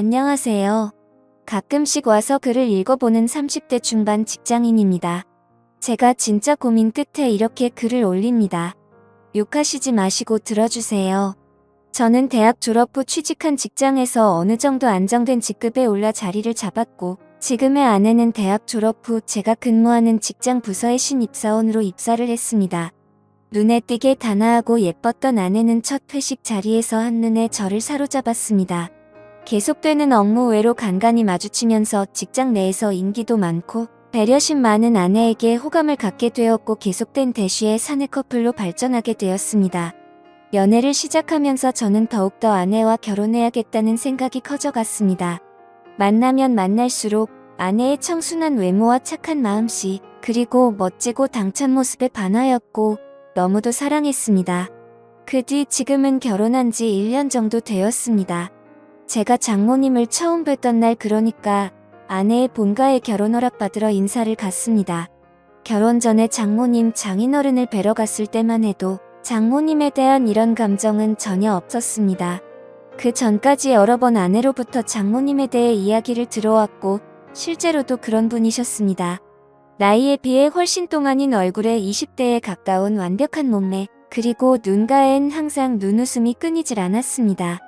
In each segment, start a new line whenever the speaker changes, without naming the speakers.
안녕하세요. 가끔씩 와서 글을 읽어보는 30대 중반 직장인입니다. 제가 진짜 고민 끝에 이렇게 글을 올립니다. 욕하시지 마시고 들어주세요. 저는 대학 졸업 후 취직한 직장에서 어느 정도 안정된 직급에 올라 자리를 잡았고, 지금의 아내는 대학 졸업 후 제가 근무하는 직장 부서의 신입사원으로 입사를 했습니다. 눈에 띄게 단아하고 예뻤던 아내는 첫 회식 자리에서 한눈에 저를 사로잡았습니다. 계속되는 업무 외로 간간히 마주치면서 직장 내에서 인기도 많고 배려심 많은 아내에게 호감을 갖게 되었고, 계속된 대쉬에 사내 커플로 발전하게 되었습니다. 연애를 시작하면서 저는 더욱더 아내와 결혼해야겠다는 생각이 커져갔습니다. 만나면 만날수록 아내의 청순한 외모와 착한 마음씨, 그리고 멋지고 당찬 모습에 반하였고 너무도 사랑했습니다. 그 뒤 지금은 결혼한 지 1년 정도 되었습니다. 제가 장모님을 처음 뵀던 날, 그러니까 아내의 본가에 결혼 허락받으러 인사를 갔습니다. 결혼 전에 장모님 장인어른을 뵈러 갔을 때만 해도 장모님에 대한 이런 감정은 전혀 없었습니다. 그 전까지 여러 번 아내로부터 장모님에 대해 이야기를 들어왔고 실제로도 그런 분이셨습니다. 나이에 비해 훨씬 동안인 얼굴에 20대에 가까운 완벽한 몸매, 그리고 눈가엔 항상 눈웃음이 끊이질 않았습니다.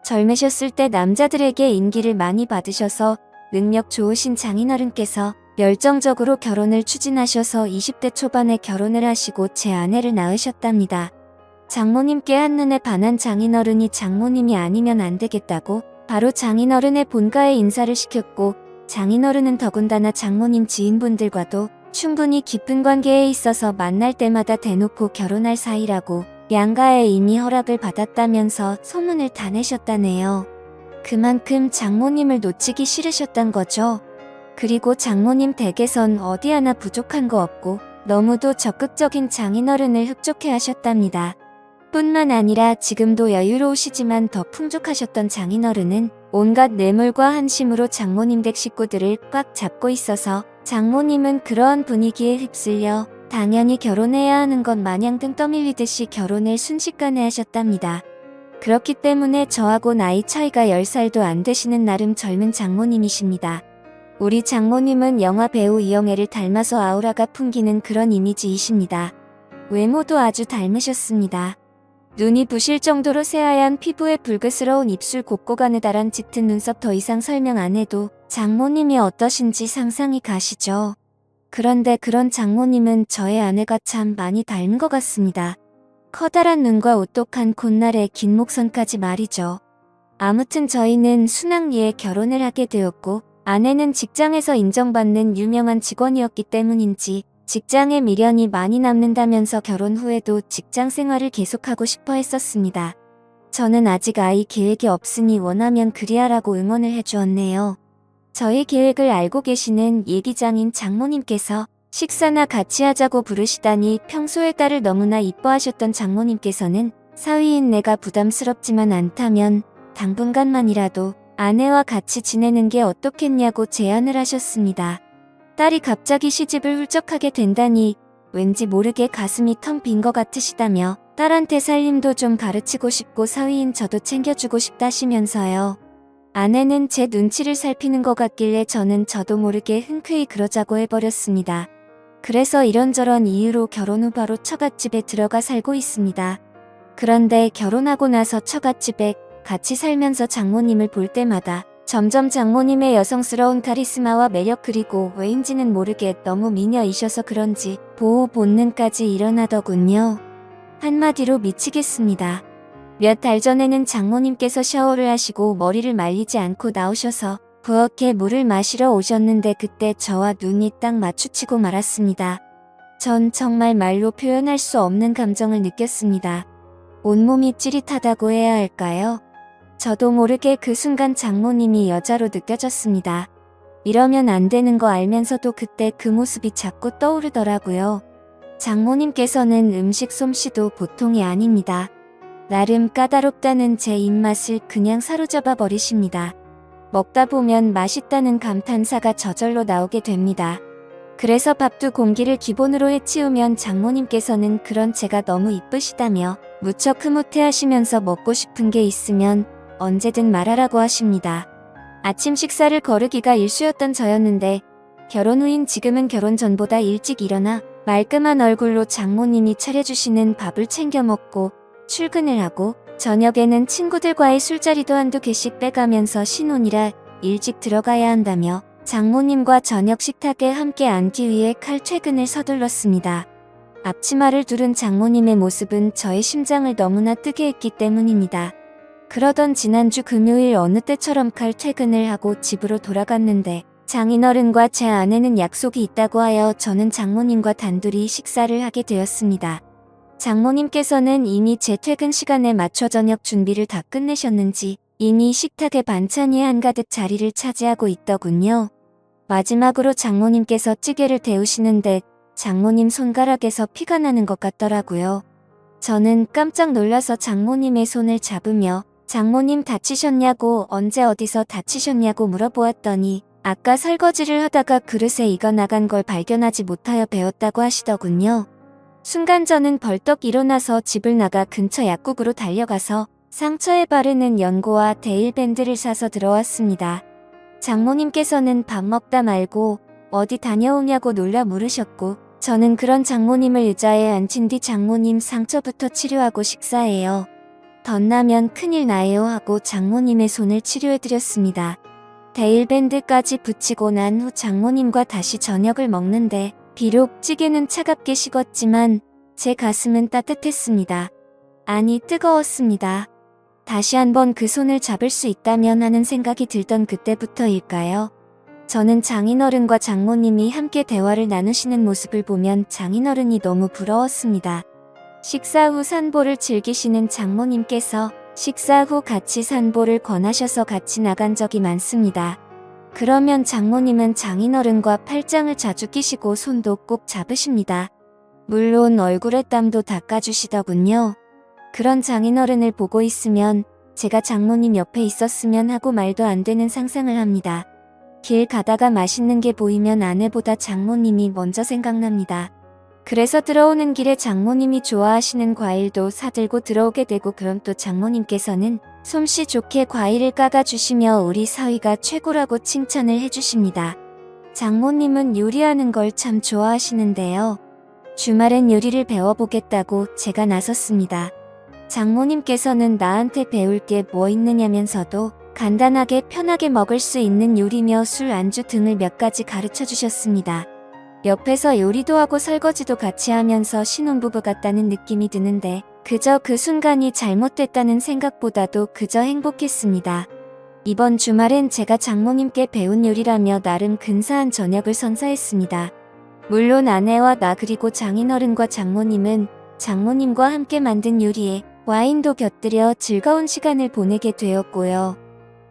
젊으셨을 때 남자들에게 인기를 많이 받으셔서 능력 좋으신 장인어른께서 열정적으로 결혼을 추진하셔서 20대 초반에 결혼을 하시고 제 아내를 낳으셨답니다. 장모님께 한눈에 반한 장인어른이 장모님이 아니면 안 되겠다고 바로 장인어른의 본가에 인사를 시켰고, 장인어른은 더군다나 장모님 지인분들과도 충분히 깊은 관계에 있어서 만날 때마다 대놓고 결혼할 사이라고 양가에 이미 허락을 받았다면서 소문을 다 내셨다네요. 그만큼 장모님을 놓치기 싫으셨단 거죠. 그리고 장모님 댁에선 어디 하나 부족한 거 없고 너무도 적극적인 장인어른을 흡족해 하셨답니다. 뿐만 아니라 지금도 여유로우시지만 더 풍족하셨던 장인어른은 온갖 뇌물과 한심으로 장모님 댁 식구들을 꽉 잡고 있어서 장모님은 그러한 분위기에 휩쓸려 당연히 결혼해야 하는 것 마냥 등 떠밀리듯이 결혼을 순식간에 하셨답니다. 그렇기 때문에 저하고 나이 차이가 10살도 안 되시는 나름 젊은 장모님이십니다. 우리 장모님은 영화 배우 이영애를 닮아서 아우라가 풍기는 그런 이미지이십니다. 외모도 아주 닮으셨습니다. 눈이 부실 정도로 새하얀 피부에 붉으스러운 입술, 곱고 가느다란 짙은 눈썹, 더 이상 설명 안 해도 장모님이 어떠신지 상상이 가시죠? 그런데 그런 장모님은 저의 아내가 참 많이 닮은 것 같습니다. 커다란 눈과 오똑한 콧날에 긴 목선까지 말이죠. 아무튼 저희는 순학리에 결혼을 하게 되었고, 아내는 직장에서 인정받는 유명한 직원이었기 때문인지 직장에 미련이 많이 남는다면서 결혼 후에도 직장 생활을 계속하고 싶어 했었습니다. 저는 아직 아이 계획이 없으니 원하면 그리하라고 응원을 해주었네요. 저희 계획을 알고 계시는 예기장인 장모님께서 식사나 같이 하자고 부르시다니 평소에 딸을 너무나 이뻐하셨던 장모님께서는 사위인 내가 부담스럽지만 않다면 당분간만이라도 아내와 같이 지내는 게 어떻겠냐고 제안을 하셨습니다. 딸이 갑자기 시집을 훌쩍하게 된다니 왠지 모르게 가슴이 텅 빈 것 같으시다며 딸한테 살림도 좀 가르치고 싶고 사위인 저도 챙겨주고 싶다시면서요. 아내는 제 눈치를 살피는 것 같길래 저도 모르게 흔쾌히 그러자고 해버렸습니다. 그래서 이런저런 이유로 결혼 후 바로 처갓집에 들어가 살고 있습니다. 그런데 결혼하고 나서 처갓집에 같이 살면서 장모님을 볼 때마다 점점 장모님의 여성스러운 카리스마와 매력, 그리고 왜인지는 모르게 너무 미녀이셔서 그런지 보호 본능까지 일어나더군요. 한마디로 미치겠습니다. 몇 달 전에는 장모님께서 샤워를 하시고 머리를 말리지 않고 나오셔서 부엌에 물을 마시러 오셨는데 그때 저와 눈이 딱 마주치고 말았습니다. 전 정말 말로 표현할 수 없는 감정을 느꼈습니다. 온몸이 찌릿하다고 해야 할까요? 저도 모르게 그 순간 장모님이 여자로 느껴졌습니다. 이러면 안 되는 거 알면서도 그때 그 모습이 자꾸 떠오르더라고요. 장모님께서는 음식 솜씨도 보통이 아닙니다. 나름 까다롭다는 제 입맛을 그냥 사로잡아 버리십니다. 먹다 보면 맛있다는 감탄사가 저절로 나오게 됩니다. 그래서 밥도 공기를 기본으로 해치우면 장모님께서는 그런 제가 너무 이쁘시다며 무척 흐뭇해하시면서 먹고 싶은 게 있으면 언제든 말하라고 하십니다. 아침 식사를 거르기가 일쑤였던 저였는데 결혼 후인 지금은 결혼 전보다 일찍 일어나 말끔한 얼굴로 장모님이 차려주시는 밥을 챙겨 먹고 출근을 하고 저녁에는 친구들과의 술자리도 한두 개씩 빼가면서 신혼이라 일찍 들어가야 한다며 장모님과 저녁 식탁에 함께 앉기 위해 칼퇴근을 서둘렀습니다. 앞치마를 두른 장모님의 모습은 저의 심장을 너무나 뜨게 했기 때문입니다. 그러던 지난주 금요일 어느 때처럼 칼퇴근을 하고 집으로 돌아갔는데 장인어른과 제 아내는 약속이 있다고 하여 저는 장모님과 단둘이 식사를 하게 되었습니다. 장모님께서는 이미 제 퇴근 시간에 맞춰 저녁 준비를 다 끝내셨는지 이미 식탁에 반찬이 한가득 자리를 차지하고 있더군요. 마지막으로 장모님께서 찌개를 데우시는데 장모님 손가락에서 피가 나는 것 같더라고요. 저는 깜짝 놀라서 장모님의 손을 잡으며 장모님 다치셨냐고 언제 어디서 다치셨냐고 물어보았더니 아까 설거지를 하다가 그릇에 이가 나간 걸 발견하지 못하여 베었다고 하시더군요. 순간 저는 벌떡 일어나서 집을 나가 근처 약국으로 달려가서 상처에 바르는 연고와 데일밴드를 사서 들어왔습니다. 장모님께서는 밥 먹다 말고 어디 다녀오냐고 놀라 물으셨고 저는 그런 장모님을 의자에 앉힌 뒤 장모님 상처부터 치료하고 식사해요. 덧나면 큰일 나요 하고 장모님의 손을 치료해드렸습니다. 데일밴드까지 붙이고 난 후 장모님과 다시 저녁을 먹는데 비록 찌개는 차갑게 식었지만 제 가슴은 따뜻했습니다. 아니 뜨거웠습니다. 다시 한번 그 손을 잡을 수 있다면 하는 생각이 들던 그때부터일까요? 저는 장인어른과 장모님이 함께 대화를 나누시는 모습을 보면 장인어른이 너무 부러웠습니다. 식사 후 산보를 즐기시는 장모님께서 식사 후 같이 산보를 권하셔서 같이 나간 적이 많습니다. 그러면 장모님은 장인어른과 팔짱을 자주 끼시고 손도 꼭 잡으십니다. 물론 얼굴에 땀도 닦아주시더군요. 그런 장인어른을 보고 있으면 제가 장모님 옆에 있었으면 하고 말도 안 되는 상상을 합니다. 길 가다가 맛있는 게 보이면 아내보다 장모님이 먼저 생각납니다. 그래서 들어오는 길에 장모님이 좋아하시는 과일도 사들고 들어오게 되고 그럼 또 장모님께서는 솜씨 좋게 과일을 까가주시며 우리 사위가 최고라고 칭찬을 해주십니다. 장모님은 요리하는 걸 참 좋아하시는데요. 주말엔 요리를 배워보겠다고 제가 나섰습니다. 장모님께서는 나한테 배울 게 뭐 있느냐면서도 간단하게 편하게 먹을 수 있는 요리며 술 안주 등을 몇 가지 가르쳐 주셨습니다. 옆에서 요리도 하고 설거지도 같이 하면서 신혼부부 같다는 느낌이 드는데 그저 그 순간이 잘못됐다는 생각보다도 그저 행복했습니다. 이번 주말엔 제가 장모님께 배운 요리라며 나름 근사한 저녁을 선사했습니다. 물론 아내와 나 그리고 장인어른과 장모님은 장모님과 함께 만든 요리에 와인도 곁들여 즐거운 시간을 보내게 되었고요.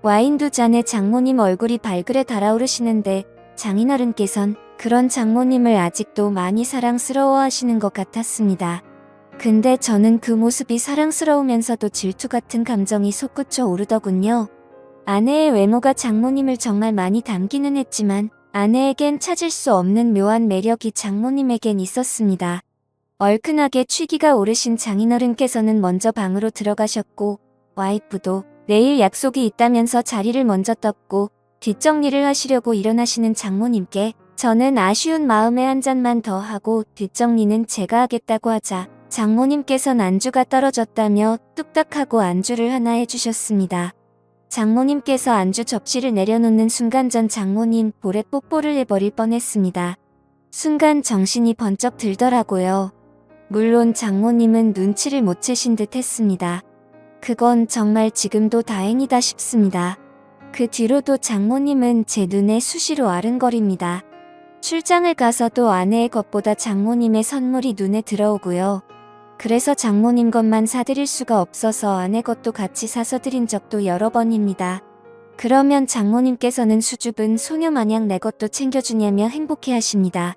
와인 두 잔에 장모님 얼굴이 발그레 달아오르시는데 장인어른께선 그런 장모님을 아직도 많이 사랑스러워 하시는 것 같았습니다. 근데 저는 그 모습이 사랑스러우면서도 질투 같은 감정이 솟구쳐 오르더군요. 아내의 외모가 장모님을 정말 많이 닮기는 했지만 아내에겐 찾을 수 없는 묘한 매력이 장모님에겐 있었습니다. 얼큰하게 취기가 오르신 장인어른께서는 먼저 방으로 들어가셨고 와이프도 내일 약속이 있다면서 자리를 먼저 떴고 뒷정리를 하시려고 일어나시는 장모님께 저는 아쉬운 마음에 한 잔만 더 하고 뒷정리는 제가 하겠다고 하자 장모님께선 안주가 떨어졌다며 뚝딱하고 안주를 하나 해주셨습니다. 장모님께서 안주 접시를 내려놓는 순간 전 장모님 볼에 뽀뽀를 해버릴 뻔했습니다. 순간 정신이 번쩍 들더라고요. 물론 장모님은 눈치를 못 채신 듯 했습니다. 그건 정말 지금도 다행이다 싶습니다. 그 뒤로도 장모님은 제 눈에 수시로 아른거립니다. 출장을 가서도 아내의 것보다 장모님의 선물이 눈에 들어오고요. 그래서 장모님 것만 사드릴 수가 없어서 아내 것도 같이 사서 드린 적도 여러 번입니다. 그러면 장모님께서는 수줍은 소녀 마냥 내 것도 챙겨주냐며 행복해하십니다.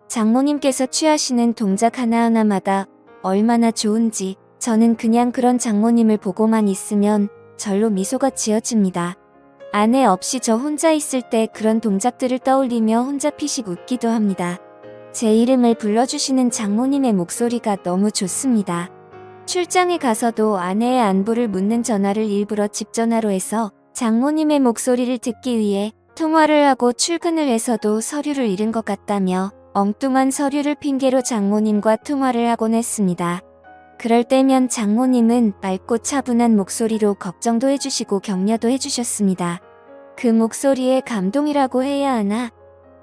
장모님께서 취하시는 동작 하나하나마다 얼마나 좋은지 저는 그냥 그런 장모님을 보고만 있으면 절로 미소가 지어집니다. 아내 없이 저 혼자 있을 때 그런 동작들을 떠올리며 혼자 피식 웃기도 합니다. 제 이름을 불러주시는 장모님의 목소리가 너무 좋습니다. 출장에 가서도 아내의 안부를 묻는 전화를 일부러 집 전화로 해서 장모님의 목소리를 듣기 위해 통화를 하고 출근을 해서도 서류를 잃은 것 같다며 엉뚱한 서류를 핑계로 장모님과 통화를 하곤 했습니다. 그럴 때면 장모님은 맑고 차분한 목소리로 걱정도 해주시고 격려도 해주셨습니다. 그 목소리에 감동이라고 해야 하나?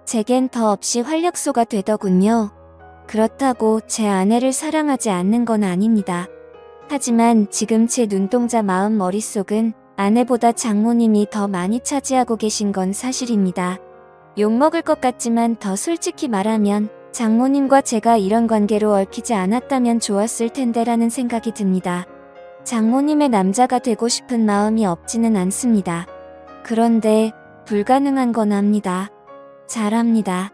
제겐 더없이 활력소가 되더군요. 그렇다고 제 아내를 사랑하지 않는 건 아닙니다. 하지만 지금 제 눈동자 마음 머릿속은 아내보다 장모님이 더 많이 차지하고 계신 건 사실입니다. 욕먹을 것 같지만 더 솔직히 말하면 장모님과 제가 이런 관계로 얽히지 않았다면 좋았을 텐데라는 생각이 듭니다. 장모님의 남자가 되고 싶은 마음이 없지는 않습니다. 그런데 불가능한 건 압니다. 잘합니다.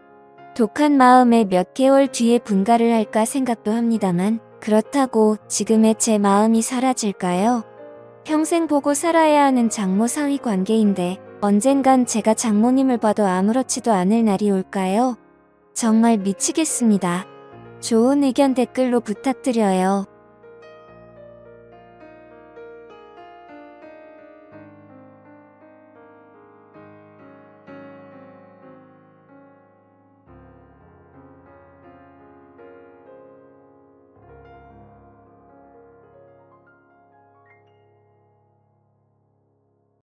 독한 마음에 몇 개월 뒤에 분가를 할까 생각도 합니다만 그렇다고 지금의 제 마음이 사라질까요? 평생 보고 살아야 하는 장모 사위 관계인데 언젠간 제가 장모님을 봐도 아무렇지도 않을 날이 올까요? 정말 미치겠습니다. 좋은 의견 댓글로 부탁드려요.